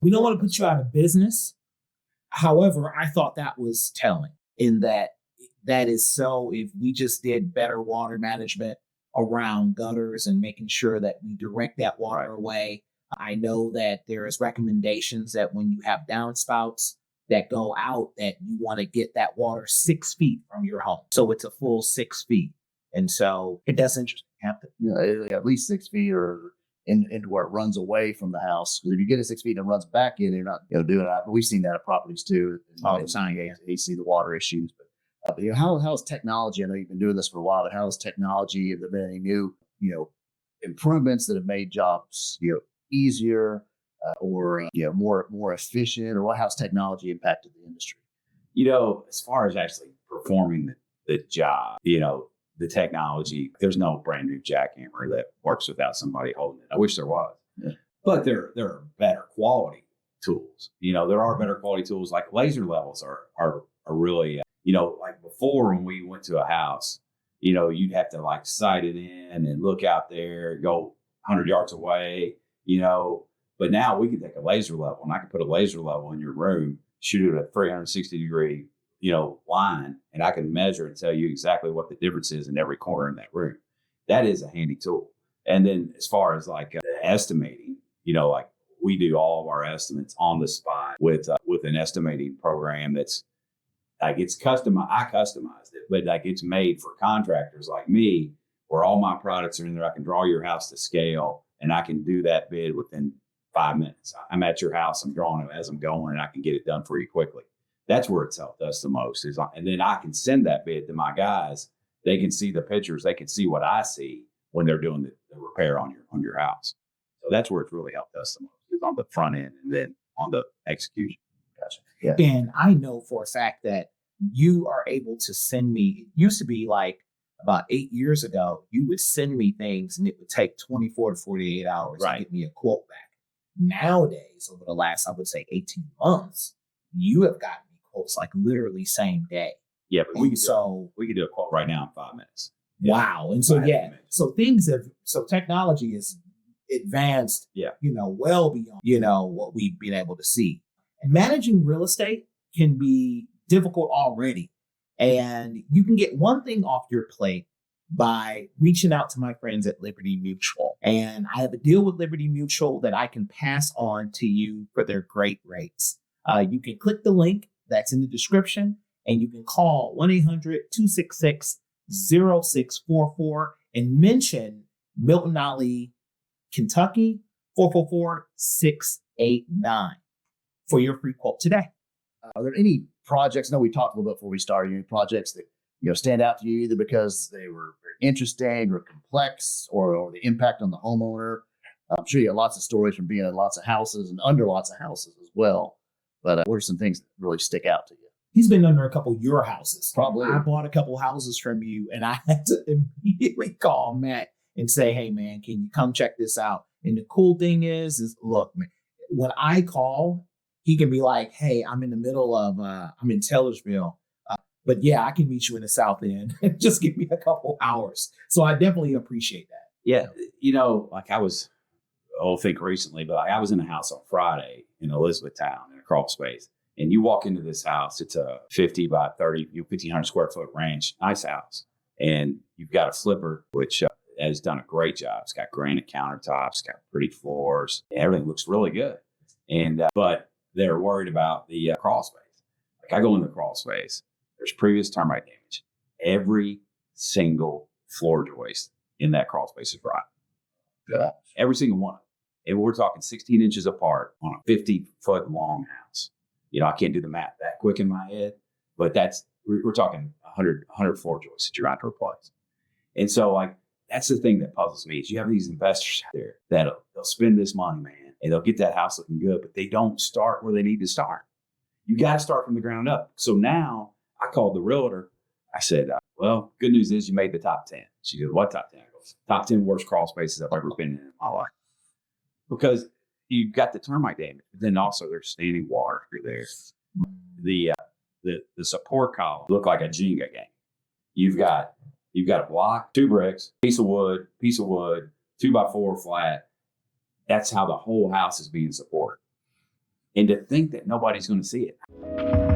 We don't want to put you out of business. However, I thought that was telling in that is so if we just did better water management around gutters and making sure that we direct that water away. I know that there is recommendations that when you have downspouts that go out, that you want to get that water 6 feet from your home. So it's a full 6 feet. And so it doesn't just have to. At least 6 feet or into where it runs away from the house. Because if you get it 6 feet and it runs back in, you're not doing that. But we've seen that at properties too. All the time. You see the water issues. But how is technology? I know you've been doing this for a while, but how is technology? Have there been any new improvements that have made jobs easier or more efficient? Or how's technology impacted the industry? As far as actually performing the job, the technology, there's no brand new jackhammer that works without somebody holding it. I wish there was. Yeah. But there are better quality tools. There are better quality tools, like laser levels are really, like before when we went to a house, you'd have to like sight it in and look out there, go 100 yards away, but now we can take a laser level and I can put a laser level in your room, shoot it at a 360 degree line, and I can measure and tell you exactly what the difference is in every corner in that room. That is a handy tool. And then as far as like estimating, like we do all of our estimates on the spot with an estimating program that's like it's customized. I customized it, but like it's made for contractors like me, where all my products are in there. I can draw your house to scale, and I can do that bid within 5 minutes. I'm at your house. I'm drawing it as I'm going, and I can get it done for you quickly. That's where it's helped us the most. And then I can send that bid to my guys. They can see the pictures. They can see what I see when they're doing the repair on your house. So that's where it's really helped us the most, is on the front end and then on the execution. Gotcha. Yeah. And I know for a fact that you are able to send me, it used to be like about 8 years ago, you would send me things and it would take 24 to 48 hours to get me a quote back. Nowadays, over the last, I would say 18 months, you have gotten me quotes like literally same day. Yeah, but we can do a quote right now in 5 minutes. Wow. And so, so technology is advanced, well beyond, what we've been able to see. And managing real estate can be difficult already. And you can get one thing off your plate by reaching out to my friends at Liberty Mutual. And I have a deal with Liberty Mutual that I can pass on to you for their great rates. You can click the link that's in the description, and you can call 1-800-266-0644 and mention Milton Ali, Kentucky, 444-689 for your free quote today. Are there any projects? I know we talked a little bit before we started. Any projects that stand out to you either because they were very interesting or complex, or the impact on the homeowner? I'm sure you have lots of stories from being in lots of houses and under lots of houses as well. But what are some things that really stick out to you? He's been under a couple of your houses. Probably. I bought a couple houses from you, and I had to immediately call Matt and say, "Hey, man, can you come check this out?" And the cool thing is look, man, when I call, he can be like, "Hey, I'm in the middle of, I'm in Taylorsville, but yeah, I can meet you in the South End. Just give me a couple hours." So I definitely appreciate that. Yeah, like I think recently, but I was in a house on Friday in Elizabethtown in a crawl space. And you walk into this house, it's a 50 by 30, 1,500 square foot ranch, nice house. And you've got a flipper, which has done a great job. It's got granite countertops, got pretty floors. Everything looks really good. And but they're worried about the crawl space. Like I go in the crawl space, there's previous termite damage. Every single floor joist in that crawl space is rotten. Yeah. Every single one. And we're talking 16 inches apart on a 50-foot long house. I can't do the math that quick in my head, but we're talking 100 floor joists that you're trying to replace. And so like, that's the thing that puzzles me is you have these investors out there that they'll spend this money, man, and they'll get that house looking good, but they don't start where they need to start. You got to start from the ground up. So now I called the realtor. I said, well, good news is you made the top 10. She goes, what top 10? I go, top 10 worst crawl spaces I've ever been in my life. Because you've got the termite damage, but then also there's standing water through there. The support column look like a Jenga game. You've got a block, 2 bricks, piece of wood, 2x4 flat. That's how the whole house is being supported. And to think that nobody's going to see it.